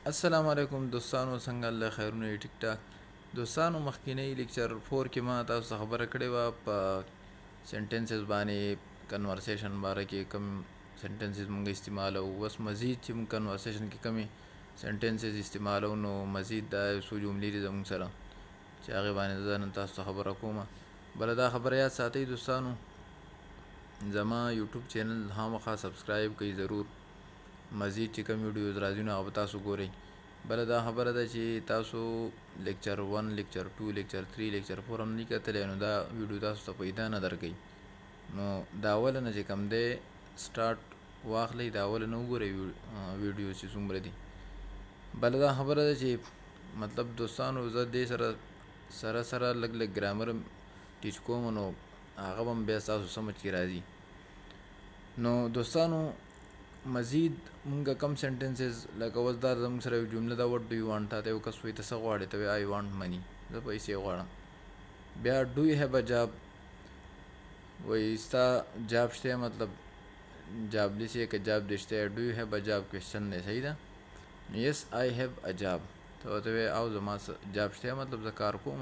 السلام علیکم دوستانو، څنګه الله خیرونه یې ټیک ټاک. دوستانو مخکینی لیکچر 4 کې ما تاسو ته خبره کړې وه په سنټنسز باندې، کنورسیشن باره کې کوم سنټنسز مونږ استعمالو. اوس مزید چې مونږ کنورسیشن کې کومې سنټنسز استعمالو نو مزید دا یو څو جملې دي زموږ سره چې هغې باندې زه نن تاسو ته خبره کومه. بله دا خبره یاد ساتئ دوستانو، زما یوټیوب چینل خامخا سبسکرایب کړئ ضرور. مزید چې کوم ویډیوز راځي نو هغه به تاسو ګورئ. بله دا خبره ده چې تاسو لیکچر 1 لیکچر 2 لیکچر 3 لیکچر 4 هم نه کتلی نو دا ویډیو تاسو ته پیدا نه درکوي. نو دا اوله نه چې کوم دی سټارټ واخلئ، دا اوله نه وګورئ ویډیو چې څومره دي. بله دا خبره ده چې مطلب دوستانو زه دې سره لږ ګرامر ټیچ کوم نو هغه به هم بیا ستاسو سمجھ کې راځي. نو دوستانو مزید مونږ کم سنټنسز لکه اوس دا زموږ سره یو جمله ده، وټ ډو یو وانټ. تا ته یو کس وایي ته څه غواړې؟ ته وایې آی وانټ مني، زه پیسې غواړم. بیا ډو یو هیو ا جاب، وایي ستا جاب شته، مطلب جاب لیسې که جاب دې شته. ډو یو هیو ا جاب کوېشچن دی، صحیح ده. یس آی هیو ا جاب، ته ورته وایې او زما جاب شته، مطلب زه کار کوم.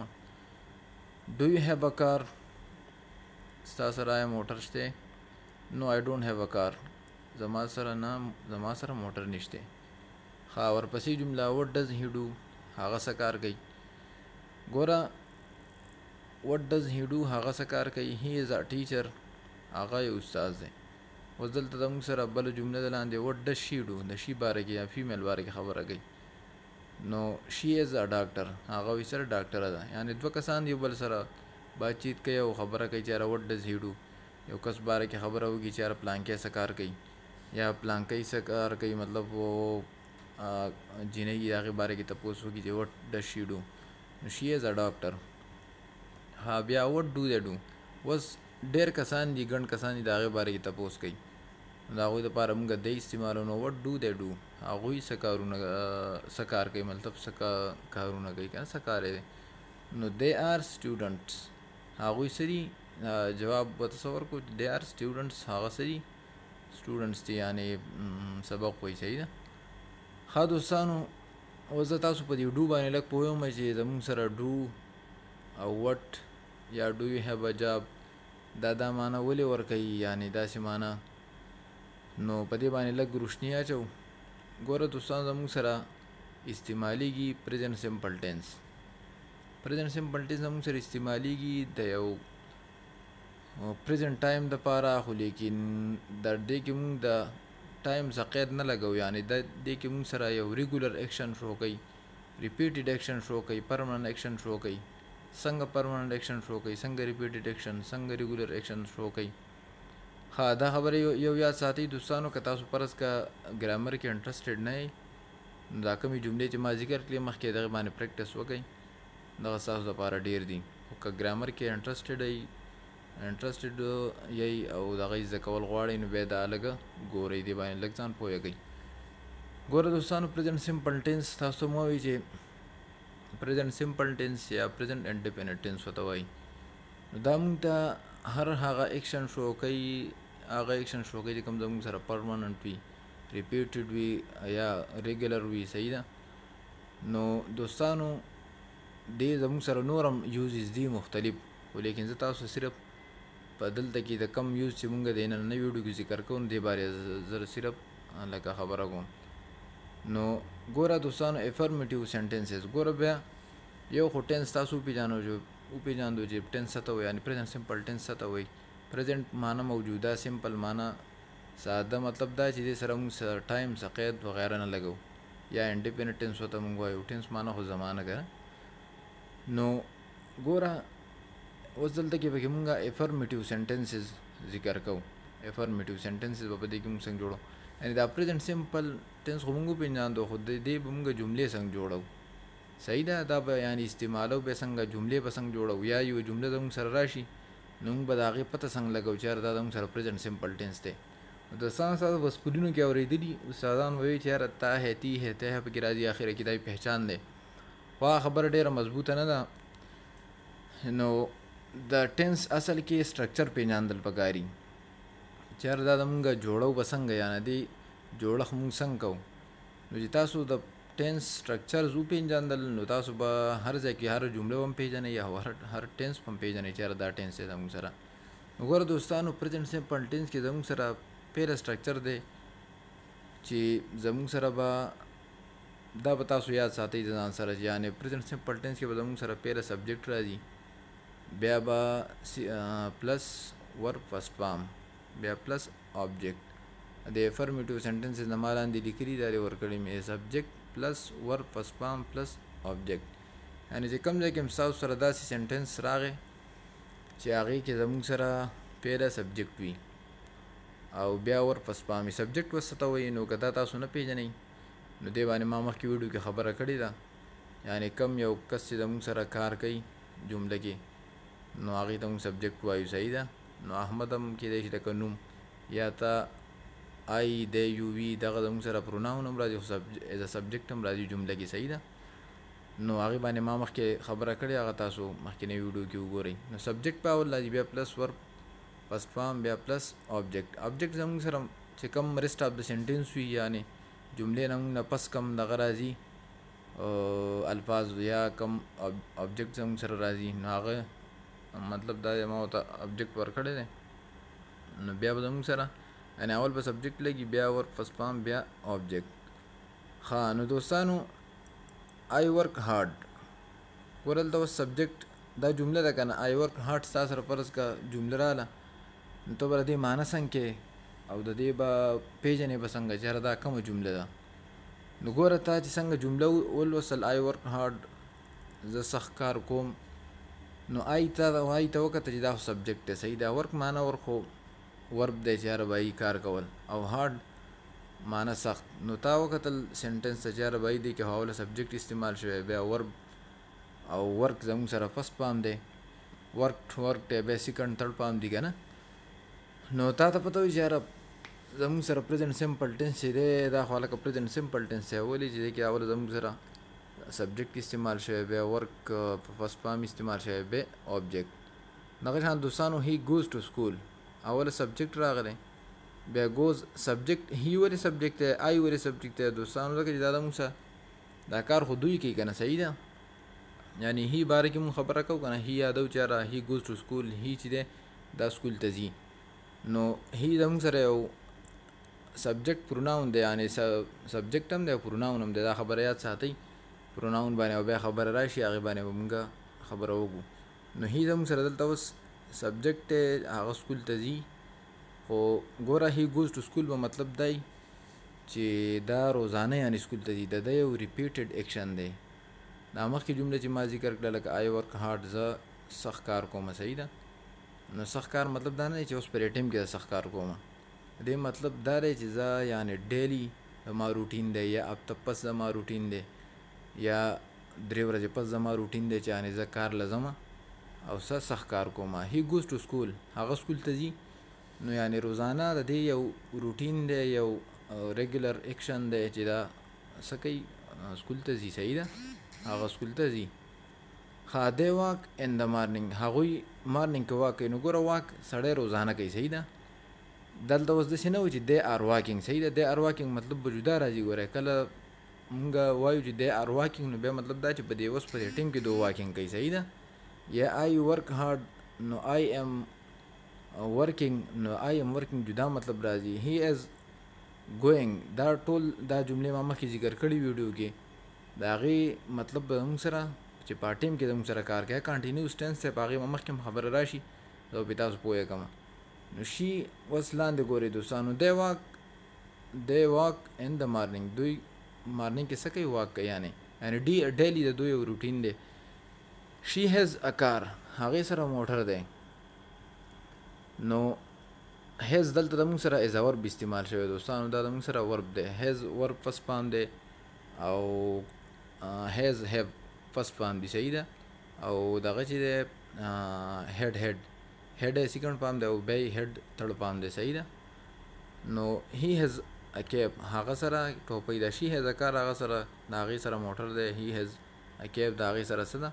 ډو یو هیو ا کار، ستا سره آیا موټر شته؟ نو آی ډونټ هیو ا کار، زما سره موټر نشته. ښه ورپسې جمله وټ ډز هی ډو، هغه څه کار کوي. ګوره وټ ډز هی ډو، هغه څه کار کوي. هی از ا ټیچر، هغه یو استاد دی. اوس دلته زموږ سره بله جمله ده لاندې وټ ډز شي ډو، د شي باره کې یا فیمیل باره کې خبره کوي. نو شي از ا ډاکټر، هغه وایي سره ډاکټره ده. یعنې دوه کسان یو بل سره باتچیت کوي او خبره کوي چې یاره وټ ډز هی ډو. یو کس باره کې خبره وکړي چې یاره پلانکی څه کار کوي یا پلانکی څه کار کوي، مطلب وہ جینۍ د هغې باره کې تپوس وکړي چې وټ ډز شي ډو. نو شي از ا ډاکټر. ها بیا وټ ډو دې ډو، اوس ډېر کسان دي، ګڼ کسان دي، د هغې باره کې تپوس کوي. نو د هغوی دپاره موږ دی استعمالو. نو وټ ډو دې ډو، هغوی څه کار کوي، مطلب څه کارونه کوي که نه، څه کار دی. نو دی آر سټوډنټس، هغوی څه دي؟ جواب به ته څه ورکړو؟ دی آر سټوډنټس، هغه څه دي؟ سټوډنټس دي، یعنې سبق وایي. صحیح ده. ښه دوستانو اوس زه تاسو په دې ډو باندې لږ پوهیم چې زموږ سره ډو او وټ یا ډو یو هیو ا جاب دا معنا ولې ورکوي، یعنې داسې معنا. نو په دې باندې لږ روشني اچو. ګوره دوستانو زموږ سره استعمالیږي پریزنټ سمپل ټینس. پریزنټ سمپل ټینس زموږ سره استعمالیږي د یو پریزنټ ټایم دپاره، خو لیکن د دې کې مونږ د ټایم څخه قید نه لګو. یعنې د دې کې مونږ سره یو ریګولر ایکشن شو کوي، ریپیټډ ایکشن شو کوي، پرمننټ ایکشن شو کوي. څنګه پرمننټ ایکشن شو کوي، څنګه ریپیټډ ایکشن، څنګه ریګولر ایکشن شو کوي. ښه دا خبره یو یاد ساتئ دوستانو، که تاسو فرض که ګرامر کې انټرسټډ نه یئ نو دا کومې جملې چې ما ذکر کړې مخکې دغې باندې پریکټس وکئ، دغه ستاسو دپاره ډېر دي. خو که ګرامر کې انټرسټډ یئ او دغه زده کول غواړئ نو بیا دا لږه ګورئ، دې باندې لږ ځان پوهه کوئ. ګوره دوستانو پریزنټ سمپل ټینس تاسو مه وایئ چې پریزنټ سمپل ټینس یا پریزنټ انډیپینډنټ ټینس ورته وایي. نو دا مونږ ته هغه ایکشن شو کوي، هغه ایکشن شو کوي چې کوم زموږ سره پرمننټ وي، ریپیټډ وي یا ریګولر وي. صحیح ده. نو دوستانو دې زموږ سره نور هم یوزز دي مختلف، خو لیکن زه تاسو صرف په دلته کې د کم یوز چې مونږ د نننۍ ویډیو کې ذکر کوو دې بارې زه صرف لکه خبره کوم. نو ګوره دوستانو افرمیټیو سنټنسز، ګوره بیا یو خو ټینس تاسو وپېژاندو چې ټینس څه ته وایي، یعنې پریزنټ سمپل ټینس څه ته وایي. پریزنټ معنا موجوده، سمپل معنا ساده، مطلب دا چې دې سره مونږ سره ټایم څه قید وغیره نه لګو. یا انډیپینډنټ ټینس ورته مونږ وایو، ټینس معنا خو زمانه که. نو ګوره اوس دلته کې پکې مونږ افرمیټیو سنټنسز ذکر کوو. افرمیټیو سنټنسز به په دې کې مونږ څنګه جوړو، یعنې دا پریزنټ سمپل ټینس خو مونږ وپېژاندو، خو د دې به مونږ جملې څنګه جوړو. صحیح ده. دا به یعنې استعمالو به څنګه، جملې به څنګه جوړو. یا یو جمله زموږ سره راشي نو مونږ به د هغې پته څنګه لګو چې یاره دا زموږ سره پریزنټ سمپل ټینس دی. دوستانو تاسو په سکولونو کې اورېدلي استادان وایي چې یاره تا ہے، تی ہے، ته پکې راځي، اخره کې دا پہچان دی. خو هغه خبره ډېره مضبوطه نه ده. نو د ټینس اصل کې سټرکچر پېژندل پکاري چې یاره دا زمونږ جوړو به څنګه، یعنې دې جوړښت مونږ څنګه کوو. نو چې تاسو د ټینس سټرکچرز وپېژندل نو تاسو به هر ځای کې هر جمله هم پېژنئ یا هر ټینس هم پېژنئ چې یاره دا ټینس دی زموږ سره. نو ګوره دوستانو پرزنټ سمپل ټینس کې زموږ سره پیله سټرکچر دی چې زموږ سره به دا به تاسو یاد ساتئ د ځان سره، یعنې پرزنټ سمپل ټینس کې به زموږ سره پیله سبجیکټ راځي، بیا به پلس ورب فرست فارم، بیا پلس آبجیکټ. د افرمیټیو سنټنسز نه ما لاندې لیکلي دا دې ورکړي مې سبجیکټ پلس ورب فرست فارم پلس آبجیکټ. یعنې چې کوم ځای کې ستاسو سره داسې سنټنس راغی چې هغې کې زموږ سره پیله سبجیکټ وي او بیا ورب فرست فارم وي. سبجیکټ اوس څه ته وایي نو که دا تاسو نه پېژنئ نو دې باندې ما مخکې ویډیو کې خبره کړې ده، یعنې کم یو کس چې زموږ سره کار کوي جمله کې نو هغې ته موږ سبجیکټ وایو. صحیح ده؟ نو احمد هم کېدای شي لکه نوم، یا ته آی دی یو وي دغه زموږ سره پروناون هم راځي خو ایز ا سبجیکټ هم راځي جمله کې. صحیح ده؟ نو هغې باندې ما مخکې خبره کړې، هغه تاسو مخکینی ویډیو کې وګورئ. نو سبجیکټ په اول راځي، بیا پلس ورب فرست فارم، بیا پلس آبجیکټ. آبجیکټ زموږ سره چې کوم رسټ آف د سنټنس وي، یعنې جملې نه موږ نه پس کم دغه راځي الفاظ یا کم آبجیکټ زموږ سره راځي نو هغه مطلب دا دی ما ورته آبجیکټ ورکړی دی. نو بیا به زموږ سره یعنې اول به سبجیکټ لګي، بیا ورب فرست فارم، بیا آبجیکټ. ښه نو دوستانو آی ورک هارډ، ګوره دلته اوس سبجیکټ دا جمله ده که نه، آی ورک هارډ ستا سره فرض که جمله راغله نو ته به د دې معنی څنګه کې او د دې به پېژنې به څنګه چې یاره دا کومه جمله ده. نو ګوره تا چې څنګه جمله ولوستل آی ورک هارډ زه سخت کار کوم، نو آی ته وکته چې دا خو سبجیکټ دی. صحیح ده؟ ورک معنی ورک خو ورب دی چې یاره بهایي کار کول، او هارډ معنی سخت. نو تا وکتل سنټنس ته چې یاره بهایي دی کې اوله سبجیکټ استعمال شوی، بیا ورب او ورک زموږ سره فرست فارم دی، ورک دی بیا سیکنډ تھرډ فارم دی که نه. نو تا ته پته وي چې یاره زموږ سره پرزنټ سمپل ټینس چې دی دا خو هلکه پرزنټ سمپل ټینس دی، ولې چې دی کې اوله زموږ سره سبجیکټ استعمال شوی، بیا ورک فرست فارم استعمال شوی، بیا آبجیکټ. دغه شان دوستانو هی ګوز ټو سکول، اوله سبجیکټ راغلی، بیا ګوز سبجیکټ، هی ولې سبجیکټ دی، آی ولې سبجیکټ دی دوستانو؟ ځکه چې دا زموږ سره دا کار خو دوی کوي که نه. صحیح ده؟ یعنې هی باره کې مونږ خبره کوو که نه، هی یادو چې یاره هی ګوز ټو سکول، هی چې دی دا سکول ته ځي. نو هی زموږ سره یو سبجیکټ پروناون دی، یعنې سبجیکټ هم دی او پروناون هم دی، دا خبره یاد ساتئ. پروناون باندې او بیا خبره راشي هغې باندې به مونږ خبره وکړو. نو هی زموږ سره دلته اوس سبجیکټ دی، هغه سکول ته ځي، خو ګوره هی ګوز ټو سکول به مطلب دی چې دا روزانه یعنې سکول ته ځي، د ده یو ریپیټډ ایکشن دی. دا مخکې جمله چې ما ذکر کړه لکه آی ورک هارډ زه سخت کار کوم. صحیح ده؟ نو سخت کار مطلب دا نه دی چې اوس په دې ټایم کې زه سخت کار کوم، دې مطلب دا دی چې زه یعنې ډیلی زما روټین دی، یا هفته پس زما روټین دی، یا 3 ورځې پس زما روټین دی چې یعنې زه کار له ځمه او زه سخت کار کوم. هی ګوز ټو سکول، هغه سکول ته ځي، نو یعنې روزانه د دې یو روټین دی، یو ریګولر ایکشن دی چې دا څه کوي سکول ته ځي. صحیح ده؟ هغه سکول ته ځي. ښه دی واک ان د مارنینګ، هغوی مارنینګ کې واک کوي. نو ګوره واک سړی روزانه کوي. صحیح ده؟ دلته اوس داسې نه و چې دی آر واکینګ. صحیح ده؟ دی آر واکینګ مطلب به جدا راځي. ګوره کله مونږ وایو چې دی آر واکینګ نو بیا مطلب دا چې په دې اوس په دې ټیم کې دو واکینګ کوي. صحیح ده؟ یا آی ورک هارډ نو آی ایم ورکینګ، نو آی ایم ورکینګ جدا مطلب راځي. هی از ګوینګ، دا ټول دا جملې ما مخکې ذکر کړي ویډیو کې، د هغې مطلب به زموږ سره چې په ټیم کې زموږ سره کار کوي کنټینیوس ټینس دی، په هغې به مخکې هم خبره راشي، زه به تاسو پوه کړم. نو شي اوس لاندې ګورئ دوستانو، دی واک ان د مارنینګ، دوی مارنینګ کې څه کوي؟ واک کوي. یعنې ډیلی د دوی یو روټین دی. شي هیز ا کار، هغې سره موټر دی. نو هیز دلته زموږ سره ایز ا ورب استعمال شوی دوستانو، دا زموږ سره ورب دی. هیز ورب فرست فارم دی او هیز هیو فرست فارم دی. صحیح ده؟ او دغه چې دی هیډ یې سیکنډ فارم دی او بیا یې هیډ تھرډ فارم دی. صحیح ده؟ نو هی هیز ا کیب، هغه سره ټوپۍ ده. شي هیز ا کار، هغه سره د هغې سره موټر دی. هی هیز ا کیب، د هغې سره څه ده؟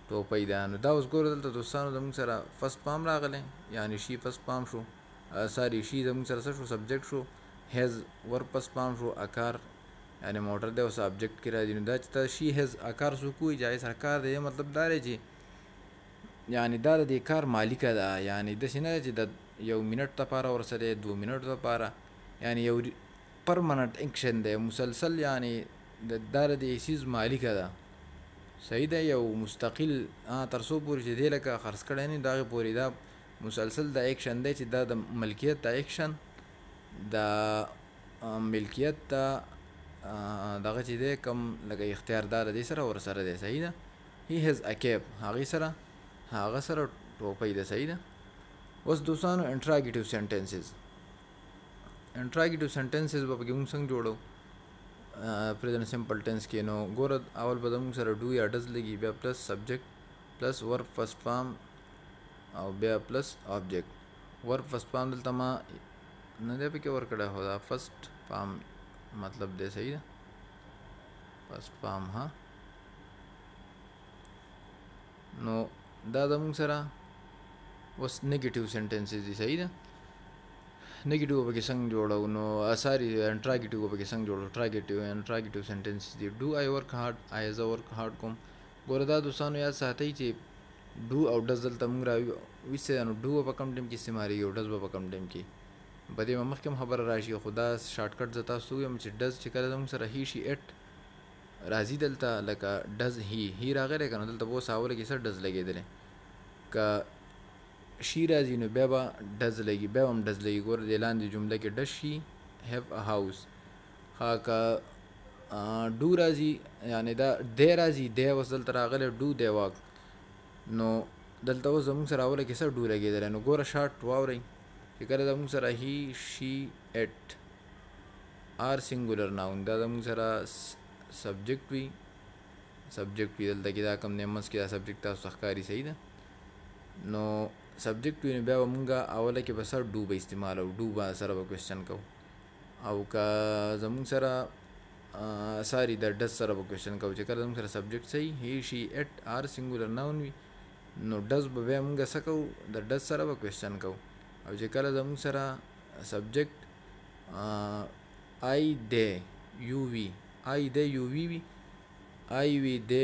ټوپۍ ده. نو دا اوس ګوره دلته دوستانو زموږ سره فرست فارم راغلی، یعنې شي فرست فارم شو، ساري شي زموږ سره څه شو؟ سبجیکټ شو. هیز ورب فرست فارم شو، ا کار یعنی موټر دی اوس ابجیکټ کې راځي. نو دا چې ته شي هیز کار څوک وایي چې هغې سره کار دی مطلب دا دی چې یعنی دا د دې کار مالکه ده. یعنی داسې نه ده چې د 1 منټ دپاره ورسره 2 منټو دپاره یعنی یو پرمننټ اکشن دی مسلسل. یعنی دا د دې څیز مالکه ده صحیح ده یو مستقل تر څو پورې چې دی لکه خرڅ کړی نه د هغې پورې دا مسلسل دا اکشن دی چې دا د ملکیت دا اکشن د ملکیت دا دغه چې دی کم لکه اختیار دا د دې سره ورسره دی صحیح ده. هی هیز ا کیپ هغه سره ټوپۍ ده صحیح ده. اوس دوستانو انټراګیټیو سینټنسز به پکې موږ څنګه جوړو پریزنټ سمپل ټینس کې. نو ګوره اول به زموږ سره ډو یا ډز لګي بیا پلس سبجیکټ پلس ورب فرست فارم او بیا پلس آبجیکټ. ورب فرست فارم دلته ما نه دی پکې ورکړی خو دا فرست فارم مطلب دی صحیح ده فرست فارم ها. نو دا زموږ سره اوس نیګیټیو سینټنسز دي صحیح ده. نیګیټیو به پکې څنګه جوړو نو ساري انټراګیټیو به پکې څنګه جوړو انټراګیټیو سینټنسز دي. ډو آی ورک هارډ زه ورک هارډ کوم. ګوره دا دوستانو یاد ساتئ چې ډو او ډز دلته موږ راویستی ده. نو ډو به په کم ټایم کې استعمالېږي او ډز به په کم ټایم کې په دې به مخکې هم خبره راشي خو دا شارټ کټ زه تاسو ته ویم چې ډز چې کله زموږ سره هی شي اټ راځي دلته لکه ډز هی راغلی که نو دلته به اوس اوله کې څه ډز لګېدلی که شي راځي نو بیا به ډز لګي بیا به هم ډز لګي. ګوره دې لاندې جمله کې ډز شي هیو ا هاوس. ها که ډو راځي یعنی دا دی راځي دی اوس دلته راغلی ډو دی واک نو دلته اوس زموږ سره اوله کې څه ډو لګېدلی. نو ګوره شارټ واورئ چې کله زموږ سره هی شي اټ آر سنګولر ناون دا زموږ سره سبجیکټ وي دلته کې دا کم دی منځ کې دا سبجیکټ تاسو ته ښکاري صحیح ده. نو سبجیکټ وي نو بیا به مونږ اوله کې به سر ډو به استعمالو ډو به سره به کوېسچن کوو او که زمونږ سره ساري د ډز سره به کوېسچن کوو چې کله زمونږ سره سبجیکټ صحیح هی شي اټ آر سنګولر ناون وي نو ډز به بیا مونږ څه کوو د ډز سره به کوېسچن کوو. او چې کله زمونږ سره سبجیکټ آی دی یو وي دی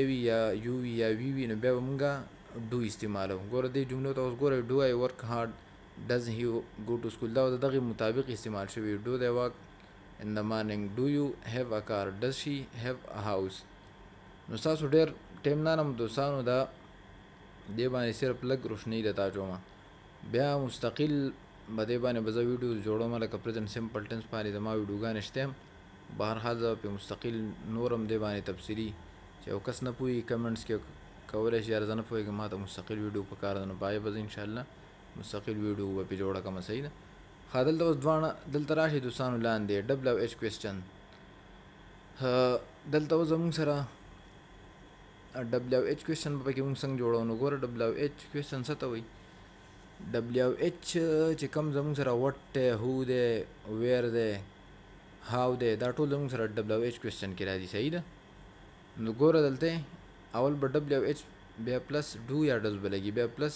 وي یا یو وي یا وی وي نو بیا به مونږ ډو استعمالو. ګوره دې جملو ته اوس ګوره ډو آی ورک هارډ ډز هی گو ټو سکول دا د دغې مطابق استعمال شوي. ډو دی واک ان د مارننګ ډو یو هیو ا کار ډز شي هیو ا هاوس. نو ستاسو ډېر ټایم نه لرم دوستانو دا دې باندې صرف لږ روشنۍ درته اچومه بیا مستقل به دې باندې به زه ویډیو جوړوم لکه پریزنټ سمپل ټینس باندې زما ویډیوګانې شته هم بهرحال زه پې مستقل نورم دې باندې تفصیلي چې یو کس نه پوهېږي کمنټس کې کولی شي یاره زه نه پوهېږم ما ته مستقل ویډیو په کار ده نو په هغې به زه انشاءالله مستقل ویډیو به پې جوړه کړمه صحیح ده. ښه دلته اوس دواړه دلته راشي دوستانو لاندې ډبل او ایچ کوېسچن دلته اوس زموږ سره ډبل او ایچ کوېسچن به پکې مونږ څنګه جوړو. نو ګوره ډبل او ایچ کوېسچن څه ته وایي ډبل او ایچ چې کوم زموږ سره وټ دی هو دی ویر دی هاو دی دا ټول زموږ سره ډبل او ایچ کوېسچن کې راځي صحیح ده. نو ګوره دلته اول به ډبل او ایچ بیا پلس ډو یا ډز به لګي بیا پلس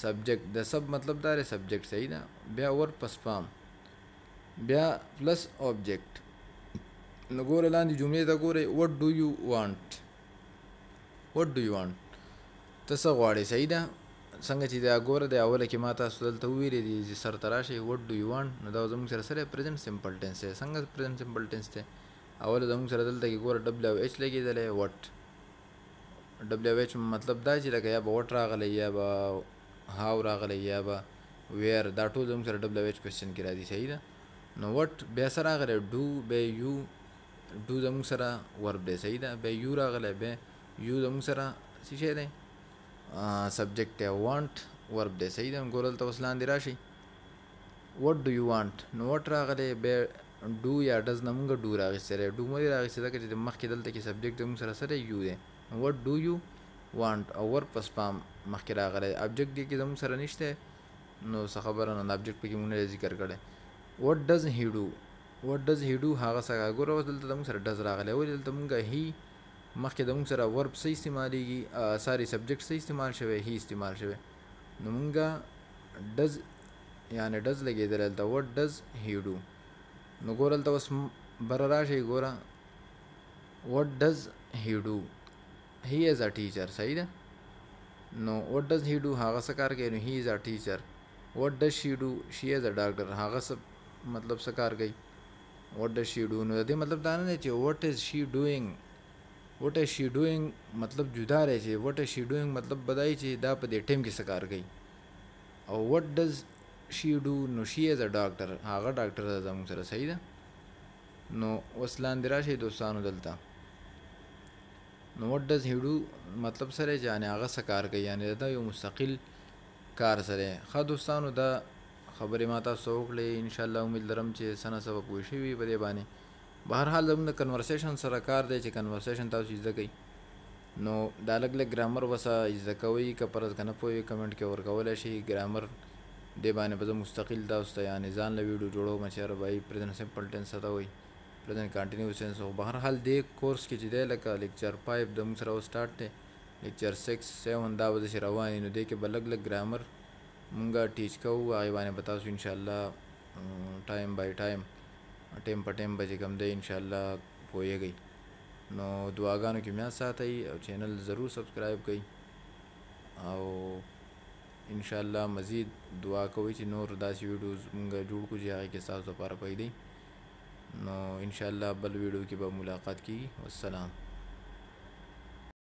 سبجیکټ د سب مطلب دا دی سبجیکټ صحیح ده بیا ور پس فارم بیا پلس آبجیکټ. نو ګوره لاندې جملې ته ګورئ وټ ډو یو وانټ ته څه غواړې صحیح ده څنګه چې دا ګوره د اوله کې ما تاسو دلته وویلې دي چې سر ته راشئ وټ ډو یو وانټ نو دا زموږ سره سره پریزنټ سمپل ټینس دی. څنګه پریزنټ سمپل ټینس دی اوله زموږ سره دلته کې ګوره ډبل او ایچ لګېدلی وټ ډبل او ایچ مطلب دا چې لکه یا به وټ راغلی یا به هاو راغلی یا به ویر دا ټول زموږ سره ډبل او ایچ کوېسچن کې راځي صحیح ده. نو وټ بیا څه راغلی ډو بیا یو ډو زموږ سره ورب دی صحیح ده بیا یو راغلی بیا یو زموږ سره څه شی دی سبجیکټ دی وانټ ورب دی صحیح ده. ګوره دلته اوس لاندې راشئ وټ ډو یو وانټ نو وټ راغلی بیا ډو یا ډز نه مونږ ډو راغیستی دی ډو ولې راغیستی ځکه چې مخکې دلته کې سبجیکټ زموږ سره څه دی یو دی وټ ډو یو وانټ او ورب په سپام مخکې راغلی ابجیکټ دې کې زموږ سره نشته نو څه خبره نه ابجیکټ پکې مونږ نه ذکر کړی. وټ ډز هی ډو هغه څه ګوره اوس دلته زموږ سره ډز راغلی ولې دلته مونږ هی مخکې زموږ سره ورب څه استعمالېږي ساري سبجیکټ څه استعمال شوی هی استعمال شوی نو مونږ ډز یعنې ډز لګېدلی دلته وټ ډز هی ډو. نو ګوره دلته اوس بره راشئ ګوره what does he do he is a teacher صحیح ده نو what does he do هغه څه کار کوي نو he is a teacher what does she do she is a doctor هغه څه مطلب څه کار کوي what does she do نو د دې مطلب دا نه دی چې what is she doing what is she doing مطلب جدا دی چې what is she doing مطلب بدای چې دا په دې ټیم کې څه کار کوي او what does she do نو she is a doctor هغه ډاکټر ده زموږ سره صحیح ده نو اوس لاندې راشئ دوستانو دلته نو what does he do مطلب سره یعنی هغه څه کار کوي یعنی دا یو مستقل کار سره ښه دوستانو دا خبرې ما تاسو وکړې انشاءالله امید لرم چې څه نه څه به پوه شوي په دې باندې بهرحال زموږ د کنورسیشن سره کار دی چې کنورسیشن تاسو زده کوئ نو دا لږ لږ ګرامر وسه زده کوئ که پرز که نه پوهېږئ کمنټ کې ورکولی شئ ګرامر دې باندې به زه مستقل تاسو ته یعنې ځان له ویډیو جوړوم چې یاره بھائی پرزنټ سمپل ټینس ته وایي پرزنټ کنټینیوس ټینس خو بهرحال دې کورس کې چې دی لکه لیکچر 5 د موږ سره سټارټ دی لیکچر 6 7 دا به داسې روان وي نو دې کې به لږ لږ ګرامر مونږ ټیچ کوو هغې باندې به تاسو انشاءالله ټایم بای ټایم ټیم په ټیم به چې کوم دی انشاءالله پوهیږئ نو دعاګانو کې میاد ساتئ او چینل ضرور سبسکرایب کړئ او انشاءالله مزید دعا کوئ چې نور داسې ویډیوز مونږ جوړ کړو چې هغې کې ستاسو لپاره پیدا نو انشاءالله بل ویډیو کې به ملاقات کیږي والسلام